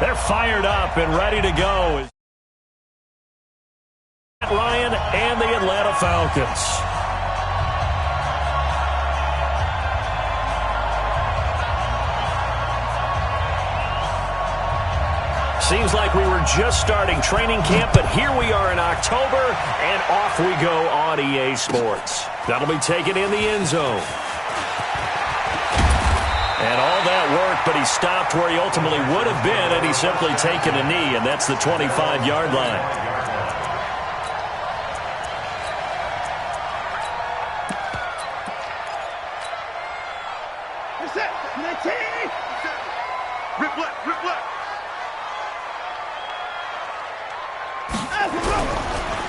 They're fired up and ready to go. Ryan and the Atlanta Falcons. Seems like we were just starting training camp, but here we are in October, and off we go on EA Sports. That'll be taken in the end zone. And all that work, but he stopped where he ultimately would have been, and he's simply taken a knee, and that's the 25-yard line.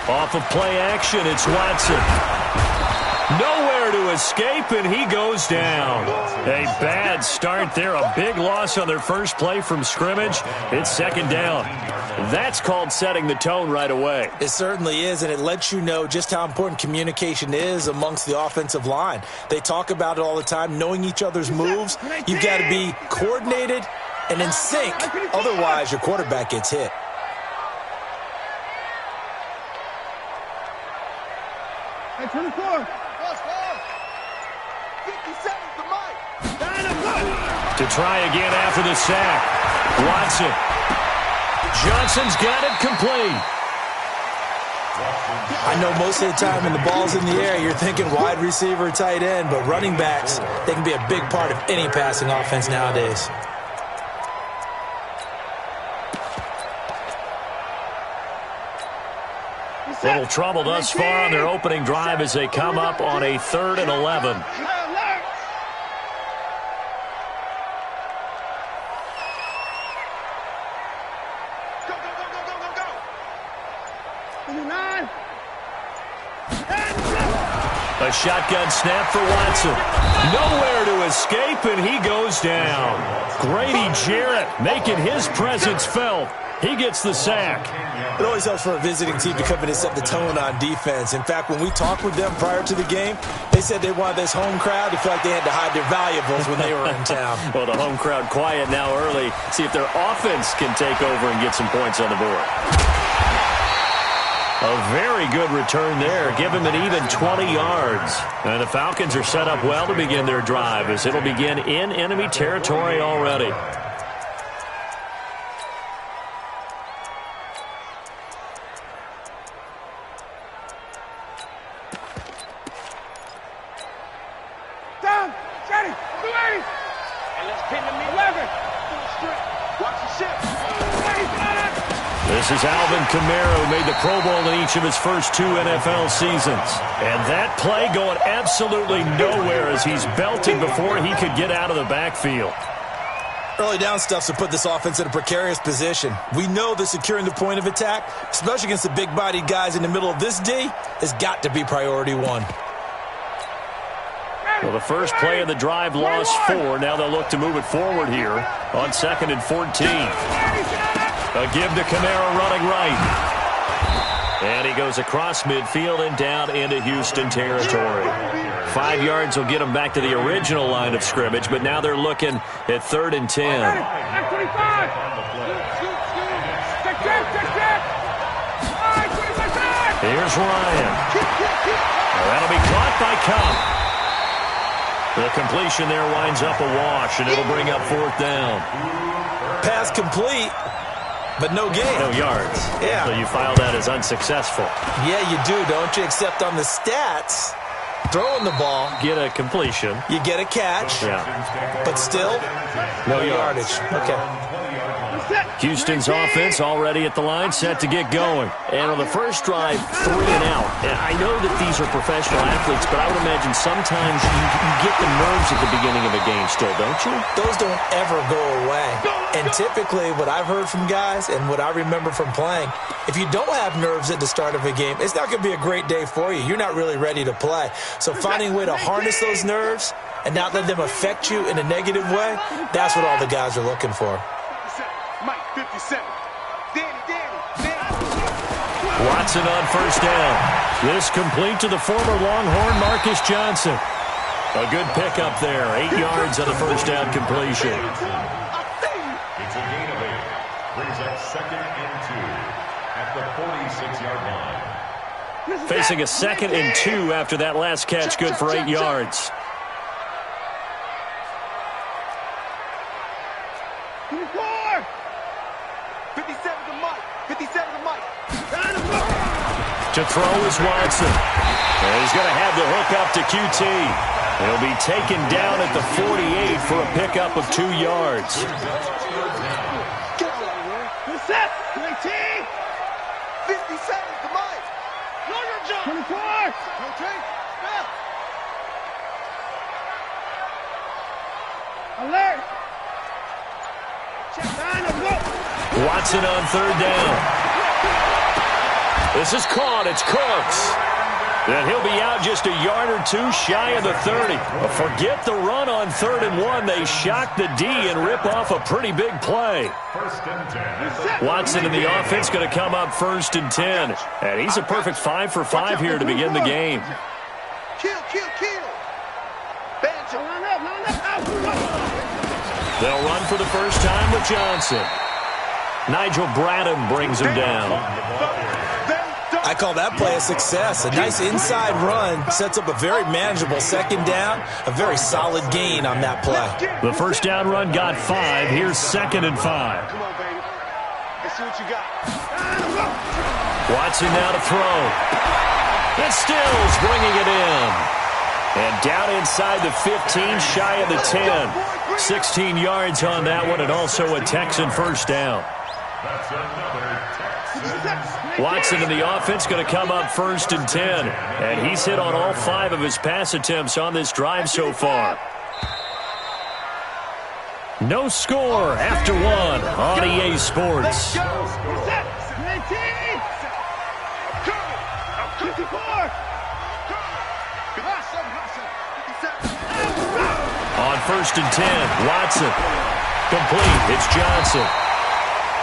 Off of play action, it's Watson. Nowhere to escape, and he goes down. A bad start there. A big loss on their first play from scrimmage. It's second down. That's called setting the tone right away. It certainly is, and it lets you know just how important communication is amongst the offensive line. They talk about it all the time, knowing each other's moves. You've got to be coordinated and in sync. Otherwise, your quarterback gets hit. Hey, 24. To try again after the sack. Watson. Johnson's got it complete. I know most of the time when the ball's in the air, you're thinking wide receiver, tight end, but running backs, they can be a big part of any passing offense nowadays. Little trouble thus far on their opening drive as they come up on a 3rd and 11. A shotgun snap for Watson. Nowhere to escape, and he goes down. Grady Jarrett making his presence felt. He gets the sack. It always helps for a visiting team to come in and set the tone on defense. In fact, when we talked with them prior to the game, they said they wanted this home crowd to feel like they had to hide their valuables when they were in town. Well, the home crowd quiet now early. See if their offense can take over and get some points on the board. A very good return there. Give him an even 20 yards. And the Falcons are set up well to begin their drive as it'll begin in enemy territory already. This is Alvin Kamara, who made the Pro Bowl in each of his first 2 NFL seasons. And that play going absolutely nowhere as he's belted before he could get out of the backfield. Early down stuff to put this offense in a precarious position. We know that securing the point of attack, especially against the big-bodied guys in the middle of this D, has got to be priority 1. Well, the first play of the drive lost 4. Now they'll look to move it forward here on 2nd and 14. A give to Kamara running right. And he goes across midfield and down into Houston territory. 5 yards will get him back to the original line of scrimmage, but now they're looking at 3rd and 10. Here's Ryan. That'll be caught by Cup. The completion there winds up a wash, and it'll bring up 4th down. Pass complete. But no gain. No yards. Yeah. So you file that as unsuccessful. Yeah, you do, don't you? Except on the stats, throwing the ball. Get a completion. You get a catch. Yeah. But still, no yardage. Okay. Houston's offense already at the line, set to get going. And on the first drive, 3 and out. And I know that these are professional athletes, but I would imagine sometimes you get the nerves at the beginning of a game still, don't you? Those don't ever go away. And typically what I've heard from guys and what I remember from playing, if you don't have nerves at the start of a game, it's not going to be a great day for you. You're not really ready to play. So finding a way to harness those nerves and not let them affect you in a negative way, that's what all the guys are looking for. Watson on first down. This complete to the former Longhorn Marcus Johnson. A good pickup there. 8 yards on the first down completion. second and 2 at the 46-yard line. Facing a 2nd and 2 after that last catch, good for 8 yards. 54. 57 to Mike. 57 to Mike. To throw is Watson. And he's going to have the hook up to QT. He'll be taken down at the 48 for a pickup of 2 yards. Set. 19. 57 to Mike. 24. Alert. Check down and go. Watson on 3rd down. This is caught. It's Cooks. And he'll be out just a yard or 2 shy of the 30. But forget the run on 3rd and 1. They shock the D and rip off a pretty big play. Watson in the offense going to come up 1st and 10. And he's a perfect 5 for 5 here to begin the game. Kill. Banjo. They'll run for the first time with Johnson. Nigel Bradham brings him down. I call that play a success. A nice inside run sets up a very manageable 2nd down. A very solid gain on that play. The first down run got 5. Here's 2nd and 5. Come on, baby. Let's see what you got. Watson now to throw. And Stills bringing it in. And down inside the 15, shy of the 10. 16 yards on that one, and also a Texan first down. That's another Texan. Watson in the offense going to come up 1st and 10. And he's hit on all 5 of his pass attempts on this drive so far. No score after 1 on EA Sports. 19. 54. On 1st and 10, Watson. Complete. It's Johnson.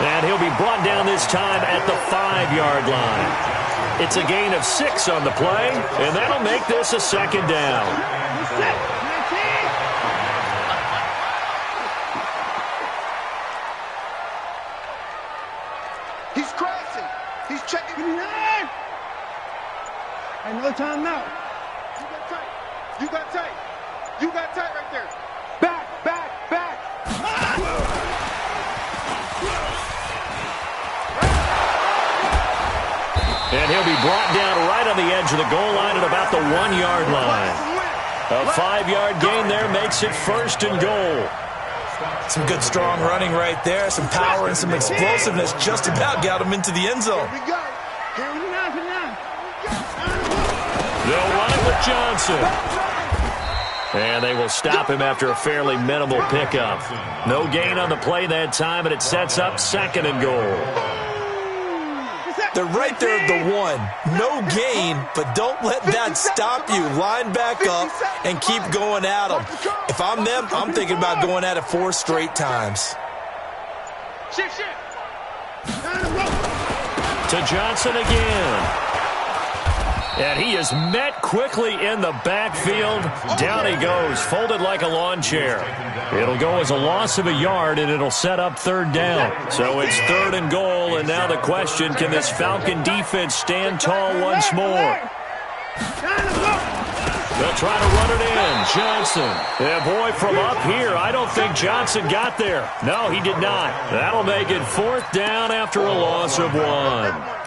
And he'll be brought down this time at the 5-yard line. It's a gain of 6 on the play, and that'll make this a 2nd down. He's crashing. He's checking. I know time now. You got tight right there. Back. And he'll be brought down right on the edge of the goal line at about the 1-yard line. A 5-yard gain there makes it 1st and goal. Some good strong running right there. Some power and some explosiveness just about got him into the end zone. Here we go. They'll run it with Johnson. And they will stop him after a fairly minimal pickup. No gain on the play that time, and it sets up 2nd and goal. They're right there at the 1. No gain, but don't let that stop you. Line back up and keep going at them. If I'm them, I'm thinking about going at it 4 straight times. Shift. To Johnson again. And he is met quickly in the backfield. Down he goes, folded like a lawn chair. It'll go as a loss of a yard, and it'll set up 3rd down. So it's 3rd and goal, and now the question, can this Falcon defense stand tall once more? They'll try to run it in. Johnson. Yeah, boy, from up here, I don't think Johnson got there. No, he did not. That'll make it 4th down after a loss of 1.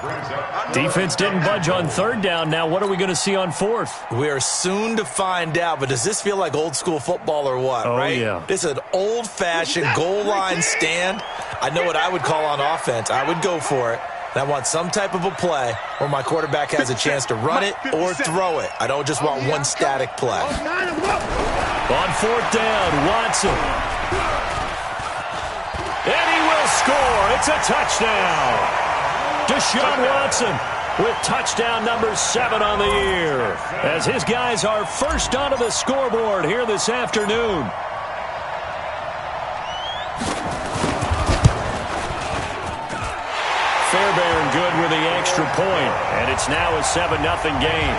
Defense didn't budge on 3rd down. Now what are we going to see on 4th? We are soon to find out, but does this feel like old school football or what, Oh, right? yeah. This is an old-fashioned goal line stand. I know what I would call on offense. I would go for it. And I want some type of a play where my quarterback has a chance to run it or throw it. I don't just want one static play. On 4th down, Watson. And he will score. It's a touchdown. Deshaun Watson with touchdown number 7 on the year, as his guys are first onto the scoreboard here this afternoon. Fairbairn good with the extra point, and it's now a 7-0 game.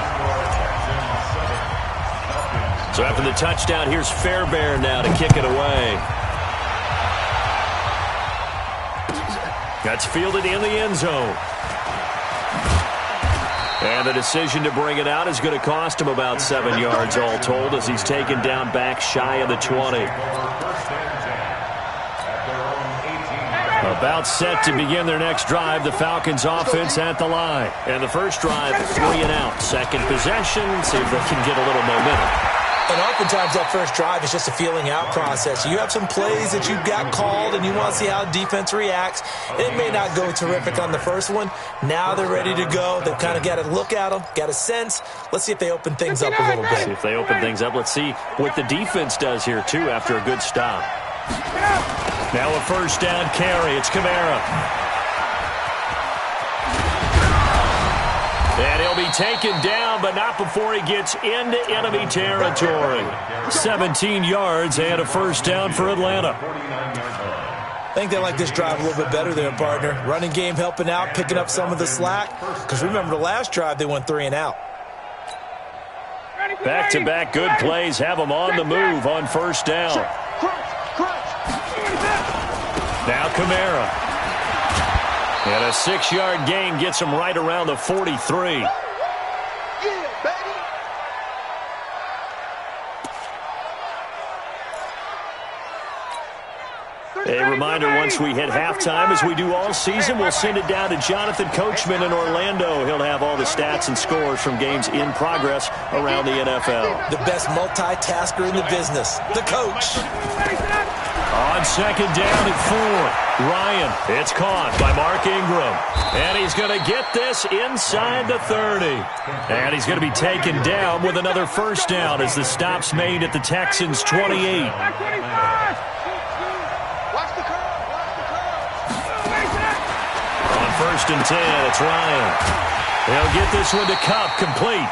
So after the touchdown, here's Fairbairn now to kick it away. That's fielded in the end zone. And the decision to bring it out is going to cost him about 7 yards all told as he's taken down back shy of the 20. About set to begin their next drive. The Falcons offense at the line. And the first drive, 3 and out. Second possession, see if they can get a little momentum. And oftentimes that first drive is just a feeling out process. You have some plays that you've got called and you want to see how defense reacts. It may not go terrific on the first one. Now they're ready to go. They've kind of got to look at them, got a sense. Let's see if they open things up a little bit. See if they open things up. Let's see what the defense does here, too, after a good stop. Now a first down carry. It's Kamara. And he'll be taken down, but not before he gets into enemy territory. 17 yards and a first down for Atlanta. I think they like this drive a little bit better there, partner. Running game helping out, picking up some of the slack. Because remember, the last drive they went 3 and out. Back-to-back good plays have them on the move on first down. Now Kamara. And a 6-yard gain gets him right around the 43. A reminder, once we hit halftime, as we do all season, we'll send it down to Jonathan Coachman in Orlando. He'll have all the stats and scores from games in progress around the NFL. The best multitasker in the business, the coach. On second down at 4, Ryan. It's caught by Mark Ingram. And he's going to get this inside the 30. And he's going to be taken down with another first down as the stop's made at the Texans' 28. First and 10, it's Ryan. He'll get this one to Kupp, complete.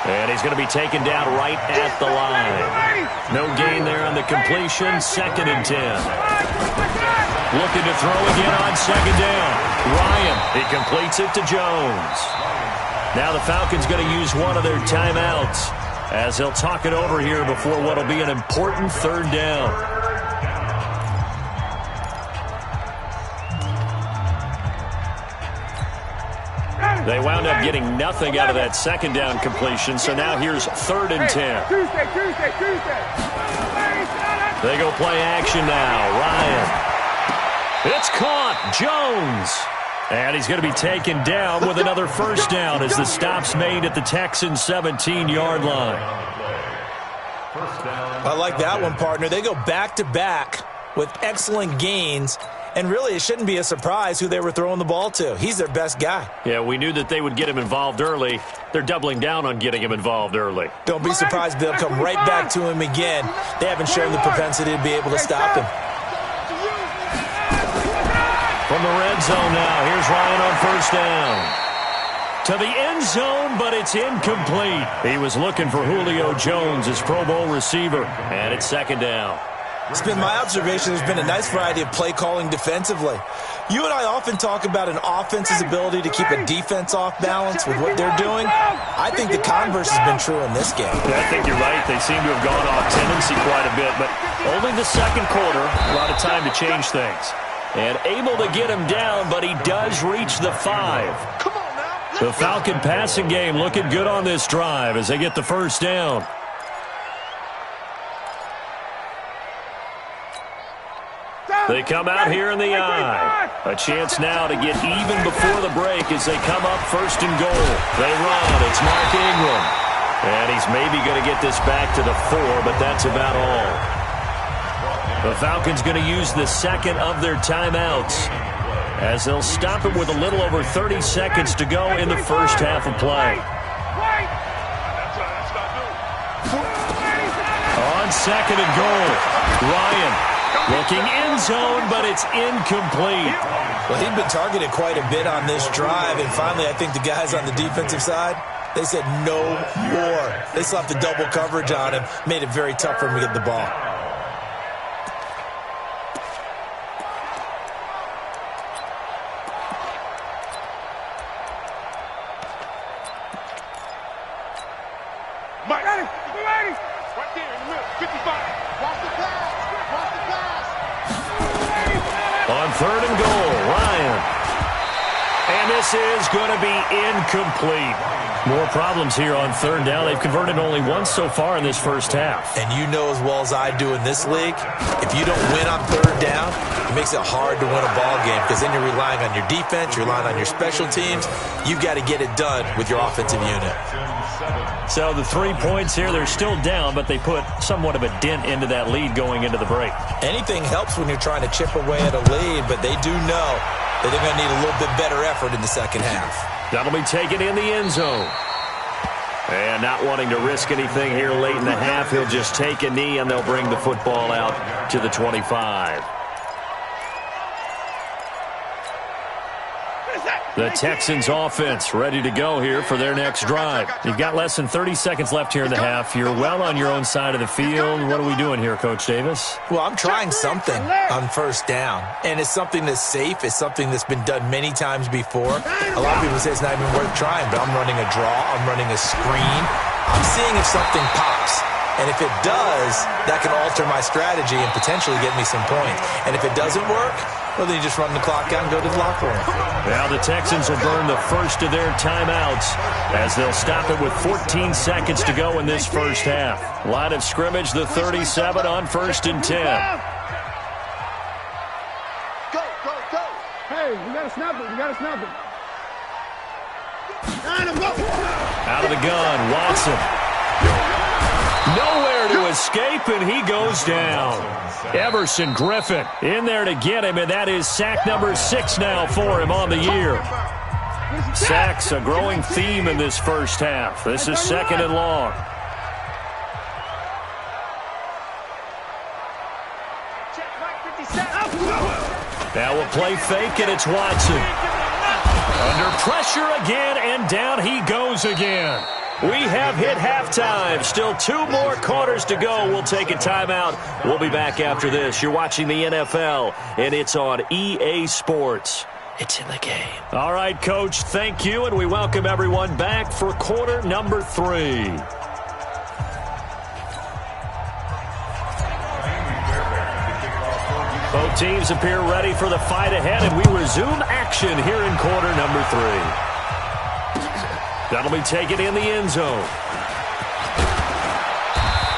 And he's going to be taken down right at the line. No gain there on the completion, second and 10. Looking to throw again on second down. Ryan, he completes it to Jones. Now the Falcons going to use one of their timeouts as they'll talk it over here before what will be an important third down. They wound up getting nothing out of that second down completion, so now here's third and 10. They go play action now. Ryan. It's caught. Jones. And he's going to be taken down with another first down as the stop's made at the Texans' 17-yard line. I like that one, partner. They go back-to-back with excellent gains. And really, it shouldn't be a surprise who they were throwing the ball to. He's their best guy. Yeah, we knew that they would get him involved early. They're doubling down on getting him involved early. Don't be surprised they'll come right back to him again. They haven't shown the propensity to be able to stop him. From the red zone now, here's Ryan on first down. To the end zone, but it's incomplete. He was looking for Julio Jones, his Pro Bowl receiver, and it's second down. It's been my observation there's been a nice variety of play calling defensively. You and I often talk about an offense's ability to keep a defense off balance with what they're doing. I think the converse has been true in this game. Yeah, I think you're right. They seem to have gone off tendency quite a bit, but only the second quarter, a lot of time to change things. And able to get him down, but he does reach the 5. The Falcon passing game looking good on this drive as they get the first down. They come out here in the eye. A chance now to get even before the break as they come up first and goal. They run. It's Mark Ingram. And he's maybe going to get this back to the 4, but that's about all. The Falcons going to use the second of their timeouts as they'll stop it with a little over 30 seconds to go in the first half of play. On second and goal, Ryan. Looking end zone, but it's incomplete. Well, he'd been targeted quite a bit on this drive, and finally I think the guys on the defensive side, they said no more. They slapped the double coverage on him, made it very tough for him to get the ball. Mike, right there in the middle, 55. Watch the pass. On third and goal, Ryan. this is going to be incomplete. More problems here on third down. They've converted only once so far in this first half. And you know as well as I do in this league, if you don't win on third down, it makes it hard to win a ball game because then you're relying on your defense, you're relying on your special teams. You've got to get it done with your offensive unit. So the 3 points here, they're still down, but they put somewhat of a dent into that lead going into the break. Anything helps when you're trying to chip away at a lead, but they do know that they're going to need a little bit better effort in the second half. That'll be taken in the end zone. And not wanting to risk anything here late in the half, he'll just take a knee, and they'll bring the football out to the 25. The Texans offense ready to go here for their next drive. You've got less than 30 seconds left here in the half. You're well on your own side of the field. What are we doing here, Coach Davis? Well, I'm trying something on first down, and it's something that's safe. It's something that's been done many times before. A lot of people say it's not even worth trying, but I'm running a draw. I'm running a screen. I'm seeing if something pops. And if it does, that can alter my strategy and potentially get me some points. And if it doesn't work, well, then you just run the clock out and go to the locker room. Now the Texans will burn the first of their timeouts as they'll stop it with 14 seconds to go in this first half. Line of scrimmage, the 37 on 1st and 10. Go, go, go. Hey, you got to snap it. You got to snap it. Out of the gun, Watson. Nowhere to escape, and he goes down. Everson Griffin in there to get him, and that is sack number 6 now for him on the year. Sacks, a growing theme in this first half. This is 2nd and long. Now we'll play fake, and it's Watson. Under pressure again, and down he goes again. We have hit halftime. Still 2 more quarters to go. We'll take a timeout. We'll be back after this. You're watching the NFL, and it's on EA Sports. It's in the game. All right, Coach, thank you, and we welcome everyone back for quarter number 3. Both teams appear ready for the fight ahead, and we resume action here in quarter number 3. That'll be taken in the end zone.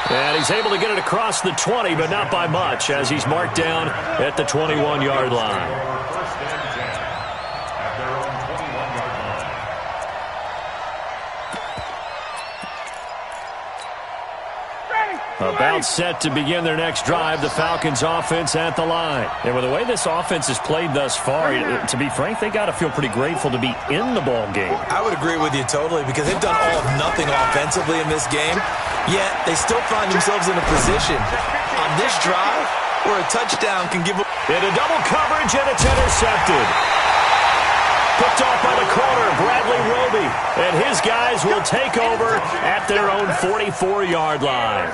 And he's able to get it across the 20, but not by much, as he's marked down at the 21-yard line. About set to begin their next drive, the Falcons offense at the line. And with the way this offense has played thus far, to be frank, they got to feel pretty grateful to be in the ball game. I would agree with you totally because they've done all of nothing offensively in this game, yet they still find themselves in a position on this drive where a touchdown can give them. Into double coverage, and it's intercepted. Picked off by the corner, Bradley Roby, and his guys will take over at their own 44-yard line.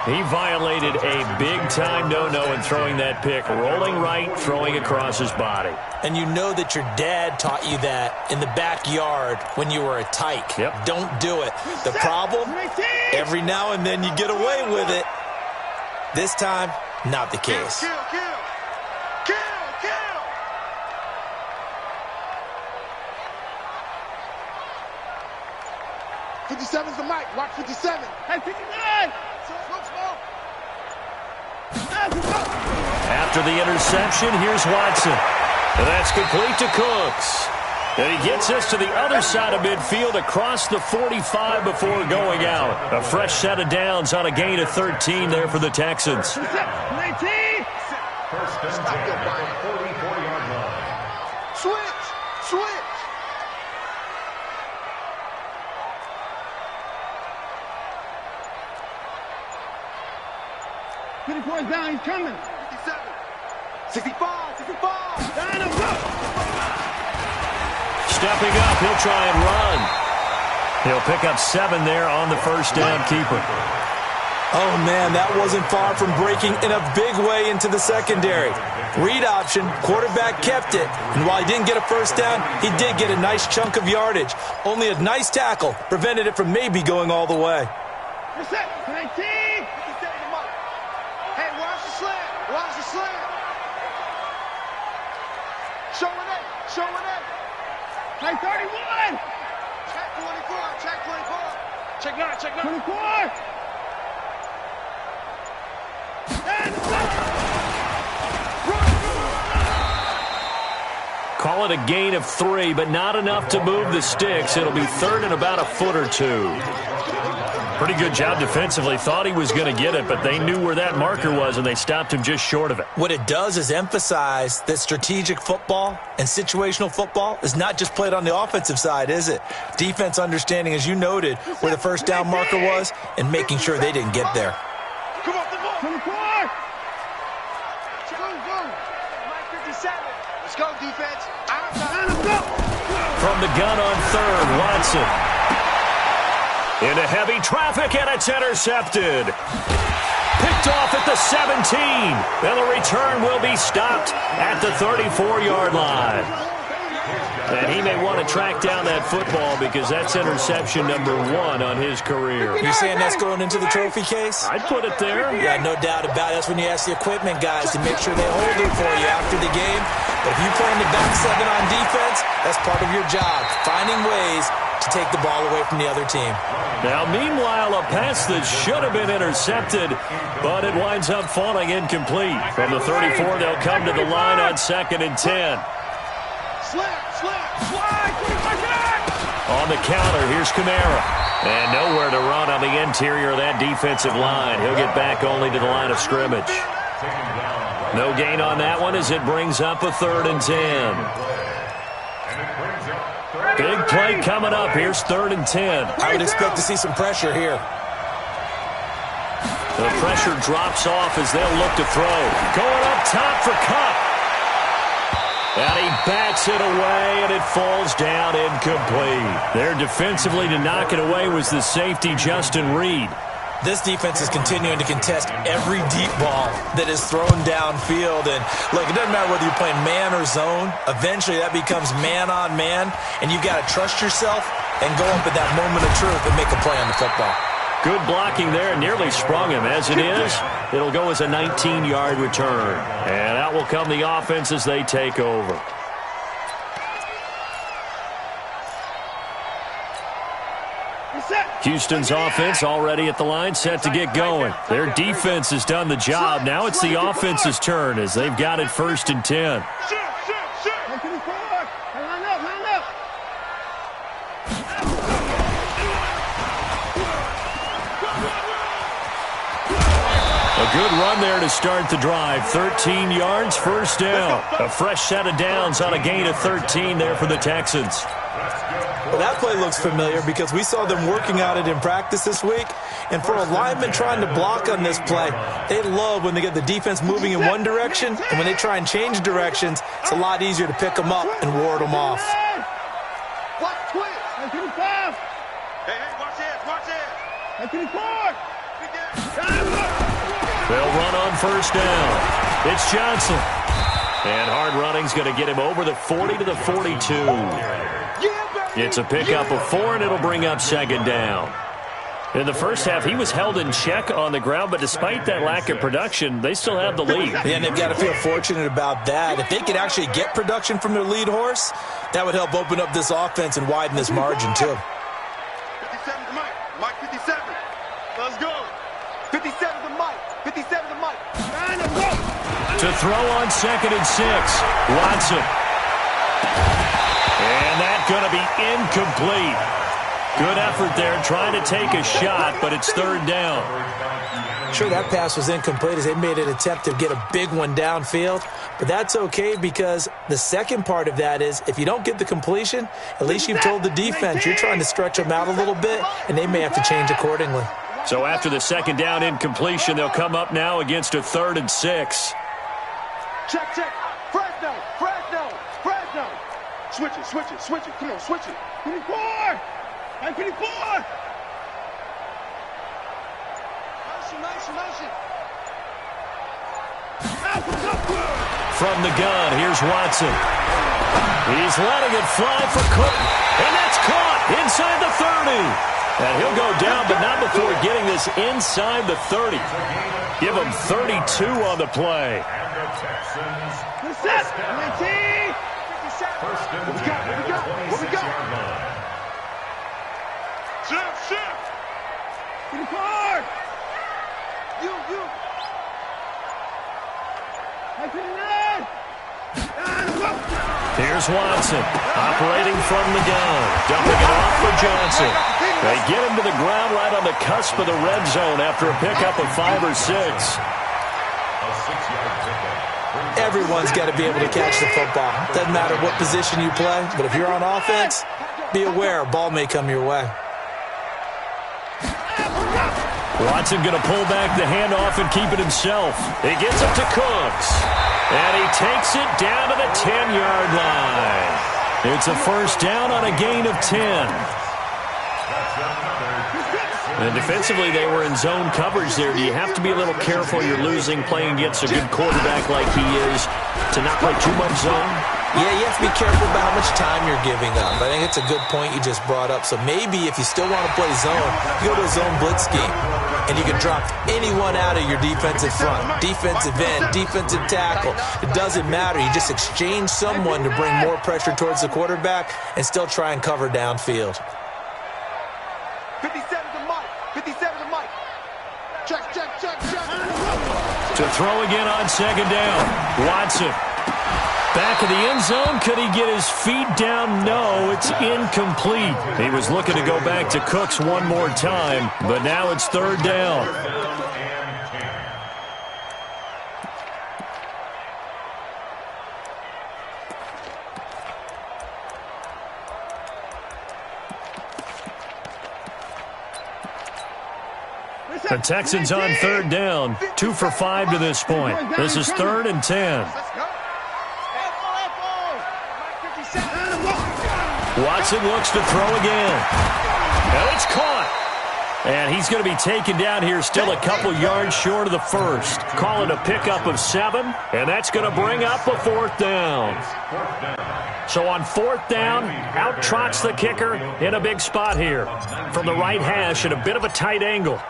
He violated a big-time no-no in throwing that pick, rolling right, throwing across his body. And you know that your dad taught you that in the backyard when you were a tyke. Yep. Don't do it. The problem, every now and then you get away with it. This time, not the case. Kill, kill, kill, kill. 57's the mic. Watch 57. Hey, 59. After the interception, here's Watson. And that's complete to Cooks. And he gets us to the other side of midfield across the 45 before going out. A fresh set of downs on a gain of 13 there for the Texans. 19. First and 10 at the 44-yard line. Switch. Switch. Get it boys down. He's coming. 57. 65. 65. Down and go. Stepping up, he'll try and run. He'll pick up 7 there on the first down keeper. Oh, man, that wasn't far from breaking in a big way into the secondary. Read option, quarterback kept it. And while he didn't get a first down, he did get a nice chunk of yardage. Only a nice tackle prevented it from maybe going all the way. You're set. 19. Hey, watch the slant. Watch the slant. Showing it. Showing it. Check 31. Check 24. Check 24. Check 9. Check 9. 24. Call it a gain of 3, but not enough to move the sticks. It'll be third and about a foot or two. Pretty good job defensively. Thought he was going to get it, but they knew where that marker was, and they stopped him just short of it. What it does is emphasize that strategic football and situational football is not just played on the offensive side, is it? Defense understanding, as you noted, where the first down marker was and making sure they didn't get there. Come off the ball. 24. Go. Mike 57. Let's go, defense. From the gun on third, Watson. Into heavy traffic, and it's intercepted. Picked off at the 17. And the return will be stopped at the 34-yard line. And he may want to track down that football because that's interception number 1 on his career. You're saying that's going into the trophy case? I'd put it there. Yeah, no doubt about it. That's when you ask the equipment guys to make sure they hold it for you after the game. But if you play in the back 7 on defense, that's part of your job, finding ways to take the ball away from the other team. Now, meanwhile, a pass that should have been intercepted, but it winds up falling incomplete. From the 34, they'll come to the line on 2nd and 10. On the counter, here's Kamara. And nowhere to run on the interior of that defensive line. He'll get back only to the line of scrimmage. No gain on that one as it brings up a 3rd and 10. Big play coming up. Here's 3rd and 10. I would expect to see some pressure here. The pressure drops off as they'll look to throw. Going up top for Cup. And he backs it away, and it falls down incomplete. There defensively to knock it away was the safety, Justin Reed. This defense is continuing to contest every deep ball that is thrown downfield. And, look, it doesn't matter whether you're playing man or zone. Eventually, that becomes man on man, and you've got to trust yourself and go up at that moment of truth and make a play on the football. Good blocking there, nearly sprung him. As it is, it'll go as a 19-yard return. And out will come the offense as they take over. Houston's offense already at the line, set to get going. Their defense has done the job. Now it's the offense's turn as they've got it 1st and 10. A good run there to start the drive. 13 yards, 1st down. A fresh set of downs on a gain of 13 there for the Texans. Well, that play looks familiar because we saw them working on it in practice this week. And for a lineman trying to block on this play, they love when they get the defense moving in one direction. And when they try and change directions, it's a lot easier to pick them up and ward them off. Watch twist. Hey, watch this. They'll run on 1st down. It's Johnson. And hard running's going to get him over the 40 to the 42. It's a pickup of 4, and it'll bring up 2nd down. In the first half, he was held in check on the ground, but despite that lack of production, they still have the lead. Yeah, and they've got to feel fortunate about that. If they could actually get production from their lead horse, that would help open up this offense and widen this margin, too. 57 to Mike. Mike 57. Let's go. 57 to Mike. 57 to Mike. To throw on 2nd and 6. Watson. And that's going to be incomplete. Good effort there, trying to take a shot, but it's 3rd down. Sure, that pass was incomplete as they made an attempt to get a big one downfield, but that's okay because the second part of that is if you don't get the completion, at least you've told the defense you're trying to stretch them out a little bit, and they may have to change accordingly. So after the 2nd down incompletion, they'll come up now against a 3rd and 6. Check. Fresno. Switch it. Come on, switch it. 24. 24. Motion. From the gun, here's Watson. He's letting it fly for Cook. And that's caught inside the 30. And he'll go down, but not before getting this inside the 30. Give him 32 on the play. Set. 19. 57. Where we go? Shift. To the card. You. Right to the net. Here's Watson, operating from the gun. Dumping it off for Johnson. They get him to the ground right on the cusp of the red zone after a pickup of 5 or 6. Everyone's got to be able to catch the football. Doesn't matter what position you play, but if you're on offense, be aware a ball may come your way. Watson going to pull back the handoff and keep it himself. He gets it to Cooks. And he takes it down to the 10-yard line. It's a first down on a gain of 10. And defensively, they were in zone coverage there. Do you have to be a little careful you're losing playing against a good quarterback like he is to not play too much zone? Yeah, you have to be careful about how much time you're giving up. I think it's a good point you just brought up. So maybe if you still want to play zone, you go to a zone blitz scheme. And you can drop anyone out of your defensive front, defensive end, defensive tackle. It doesn't matter. You just exchange someone to bring more pressure towards the quarterback and still try and cover downfield. 57 to Mike. 57 to Mike. Check. To throw again on second down. Watson. Back of the end zone. Could he get his feet down? No, it's incomplete. He was looking to go back to Cooks one more time, but now it's third down. The Texans on third down, 2 for 5 to this point. This is 3rd and 10. Watson looks to throw again. Now it's caught. And he's going to be taken down here still a couple yards short of the first. Call it a pickup of 7, and that's going to bring up a fourth down. So on fourth down, out trots the kicker in a big spot here. From the right hash at a bit of a tight angle.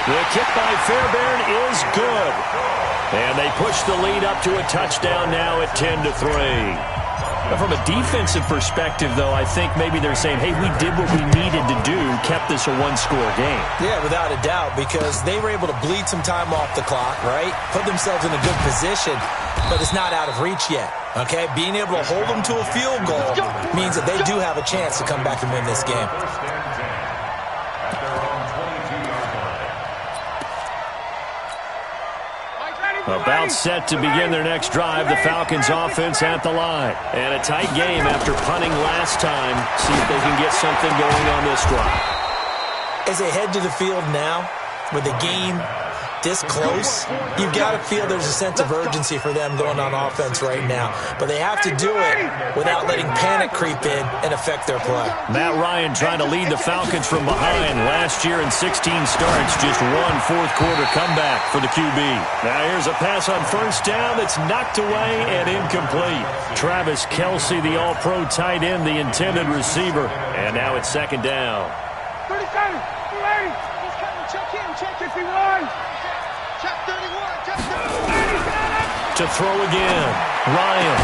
The kick by Fairbairn is good. And they push the lead up to a touchdown now at 10-3. From a defensive perspective, though, I think maybe they're saying, hey, we did what we needed to do, kept this a one-score game. Yeah, without a doubt, because they were able to bleed some time off the clock, right? Put themselves in a good position, but it's not out of reach yet, okay? Being able to hold them to a field goal means that they do have a chance to come back and win this game. About set to begin their next drive, the Falcons offense at the line. And a tight game after punting last time. See if they can get something going on this drive. As they head to the field now, with the game this close, you've got to feel there's a sense of urgency for them going on offense right now. But they have to do it without letting panic creep in and affect their play. Matt Ryan trying to lead the Falcons from behind. Last year in 16 starts, just one fourth-quarter comeback for the QB. Now here's a pass on first down that's knocked away and incomplete. Travis Kelce, the all-pro tight end, the intended receiver. And now it's second down. 37, 30. Check in, check 51. Check 31, check 30. To throw again, Ryan.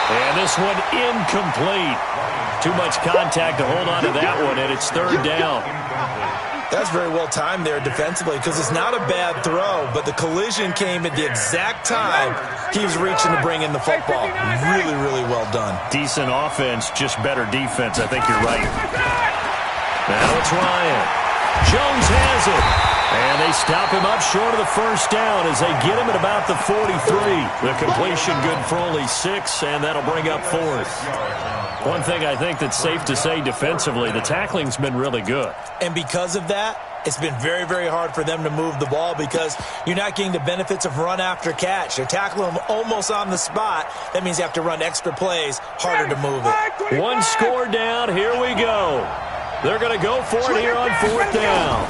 And this one incomplete. Too much contact to hold on to that one, and it's third down. That's very well timed there defensively because it's not a bad throw, but the collision came at the exact time he was reaching to bring in the football. Really, really well done. Decent offense, just better defense. I think you're right. Now it's Ryan. Jones has it. And they stop him up short of the first down as they get him at about the 43. The completion good for only 6, and that'll bring up fourth. One thing I think that's safe to say defensively, the tackling's been really good. And because of that, it's been very, very hard for them to move the ball because you're not getting the benefits of run after catch. They're tackling them almost on the spot. That means you have to run extra plays, harder to move it. One score down. Here we go. They're going to go for it here on fourth down.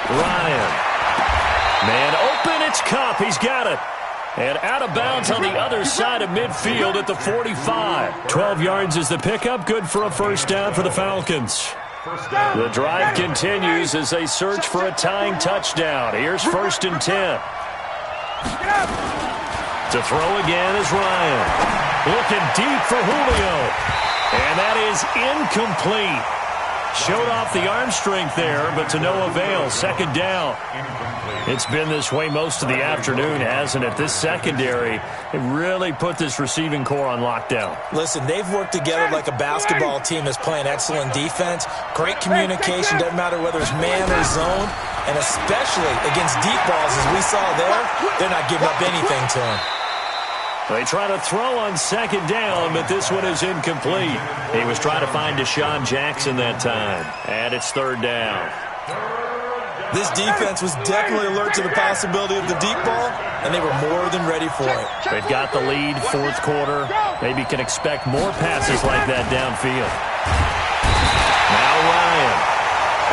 Ryan. Man open, it's Kupp. He's got it. And out of bounds on the other side of midfield at the 45. 12 yards is the pickup. Good for a first down for the Falcons. The drive continues as they search for a tying touchdown. Here's 1st and 10. To throw again is Ryan. Looking deep for Julio. And that is incomplete. Showed off the arm strength there, but to no avail. 2nd down. It's been this way most of the afternoon, hasn't it? This secondary, it really put this receiving core on lockdown. Listen, they've worked together like a basketball team that's playing excellent defense. Great communication, doesn't matter whether it's man or zone. And especially against deep balls, as we saw there, they're not giving up anything to him. They try to throw on 2nd down, but this one is incomplete. He was trying to find Deshaun Jackson that time. And it's 3rd down. This defense was definitely alert to the possibility of the deep ball, and they were more than ready for it. They've got the lead, 4th quarter. Maybe can expect more passes like that downfield. Now Ryan.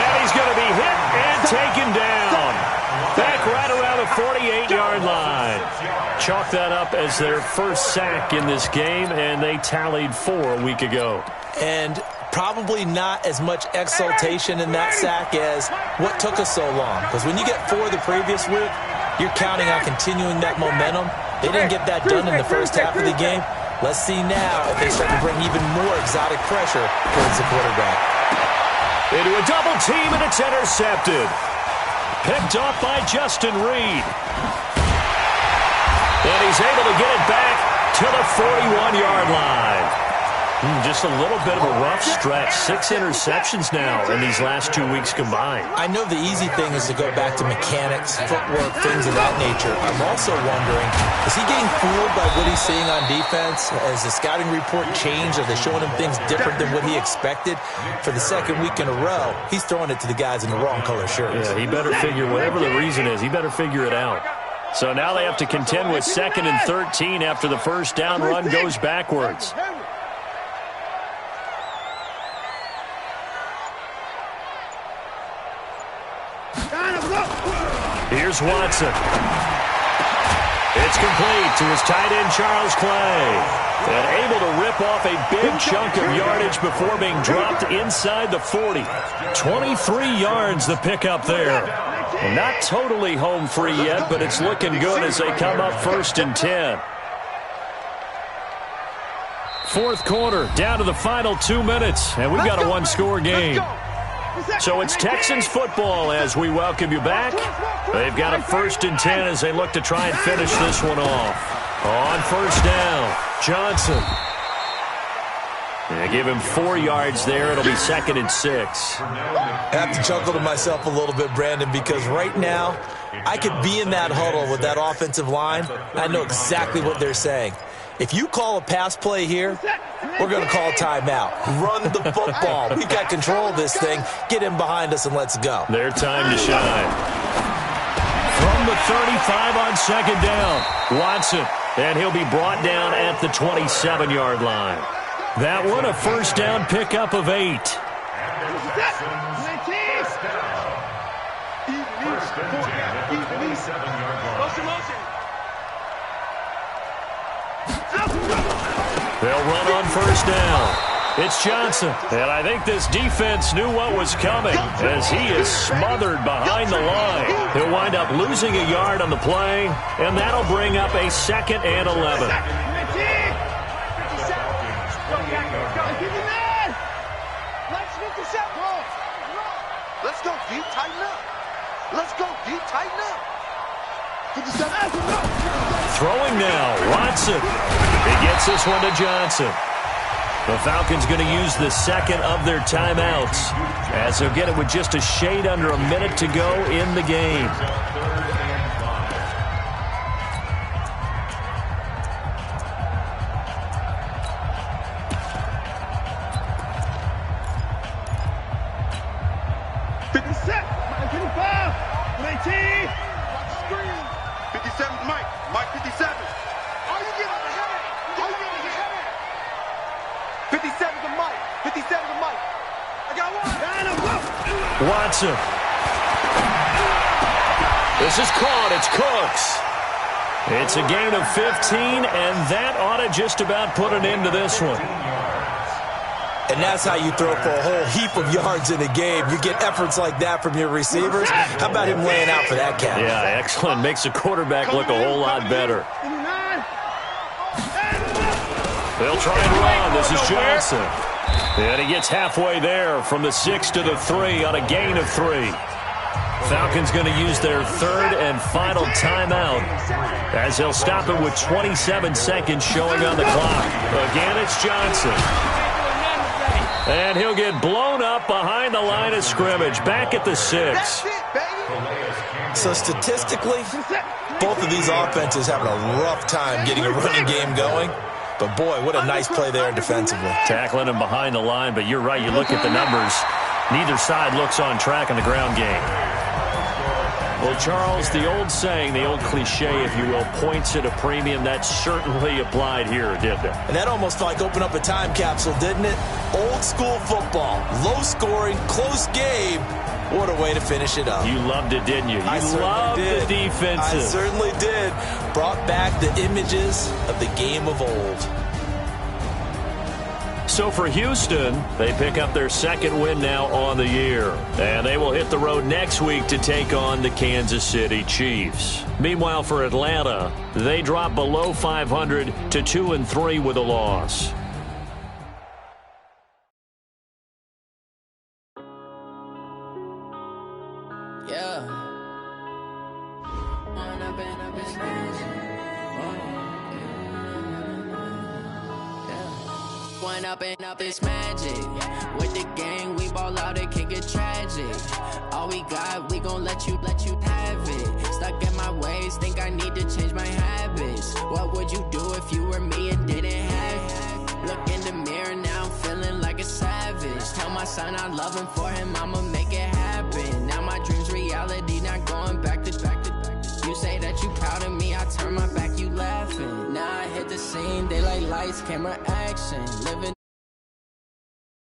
And he's going to be hit and taken down. Back right around the 48-yard line. Chalk that up as their first sack in this game, and they tallied 4 a week ago. And probably not as much exultation in that sack as what took us so long. Because when you get 4 the previous week, you're counting on continuing that momentum. They didn't get that done in the first half of the game. Let's see now if they start to bring even more exotic pressure towards the quarterback. Into a double team, and it's intercepted. Picked off by Justin Reed. And he's able to get it back to the 41-yard line. Just a little bit of a rough stretch. 6 interceptions now in these last 2 weeks combined. I know the easy thing is to go back to mechanics, footwork, things of that nature. I'm also wondering, is he getting fooled by what he's seeing on defense? Has the scouting report changed? Are they showing him things different than what he expected? For the 2nd week in a row, he's throwing it to the guys in the wrong color shirts. Yeah, he better figure, whatever the reason is, he better figure it out. So now they have to contend with 2nd and 13 after the first down run goes backwards. Here's Watson. It's complete to his tight end, Charles Clay. And able to rip off a big chunk of yardage before being dropped inside the 40. 23 yards the pickup there. And not totally home free yet, but it's looking good as they come up 1st and 10. 4th quarter, down to the final 2 minutes, and we've got a one-score game. So it's Texans football as we welcome you back. They've got a 1st and 10 as they look to try and finish this one off. On 1st down, Johnson. They give him 4 yards there. It'll be 2nd and 6. I have to chuckle to myself a little bit, Brandon, because right now I could be in that huddle with that offensive line. I know exactly what they're saying. If you call a pass play here, we're going to call timeout. Run the football. We've got control of this thing. Get in behind us and let's go. Their time to shine. From the 35 on 2nd down, Watson. And he'll be brought down at the 27-yard line. That one a 1st down pickup of 8. They'll run on 1st down. It's Johnson. And I think this defense knew what was coming as he is smothered behind the line. He'll wind up losing a yard on the play, and that'll bring up a 2nd and 11. Let's go, D. Tighten up. Let's go, D. Tighten up. Throwing now, Watson. He gets this one to Johnson. The Falcons going to use the 2nd of their timeouts as they'll get it with just a shade under a minute to go in the game. Watson. This is caught. It's Cooks. It's a gain of 15, and that ought to just about put an end to this one. And that's how you throw for a whole heap of yards in a game. You get efforts like that from your receivers. How about him laying out for that catch? Yeah, excellent. Makes the quarterback look a whole lot better. They'll try and run. This is Johnson. And he gets halfway there from the 6 to the 3 on a gain of 3. Falcons going to use their third and final timeout as they'll stop it with 27 seconds showing on the clock. Again, it's Johnson. And he'll get blown up behind the line of scrimmage, back at the 6. So statistically, both of these offenses having a rough time getting a running game going. But, boy, what a nice play there defensively. Tackling him behind the line, but you're right. You look at the numbers. Neither side looks on track in the ground game. Well, Charles, the old saying, the old cliche, if you will, points at a premium, that certainly applied here, didn't it? And that almost like opened up a time capsule, didn't it? Old school football, low scoring, close game. What a way to finish it up. You loved it, didn't you? I You loved did. the defensive. I certainly did. Brought back the images of the game of old. So for Houston, they pick up their second win now on the year. And they will hit the road next week to take on the Kansas City Chiefs. Meanwhile, for Atlanta, they drop below 500 to 2-3 with a loss. Up it's magic. With the gang, we ball out, it can get tragic. All we got, we gon' let you have it. Stuck in my ways, think I need to change my habits. What would you do if you were me and didn't have it? Look in the mirror, now I'm feeling like a savage. Tell my son I love him, for him I'ma make it happen. Now my dream's reality, not going back to. You say that you proud of me, I turn my back, you laughing. Now I hit the scene, they like lights, camera, action. Living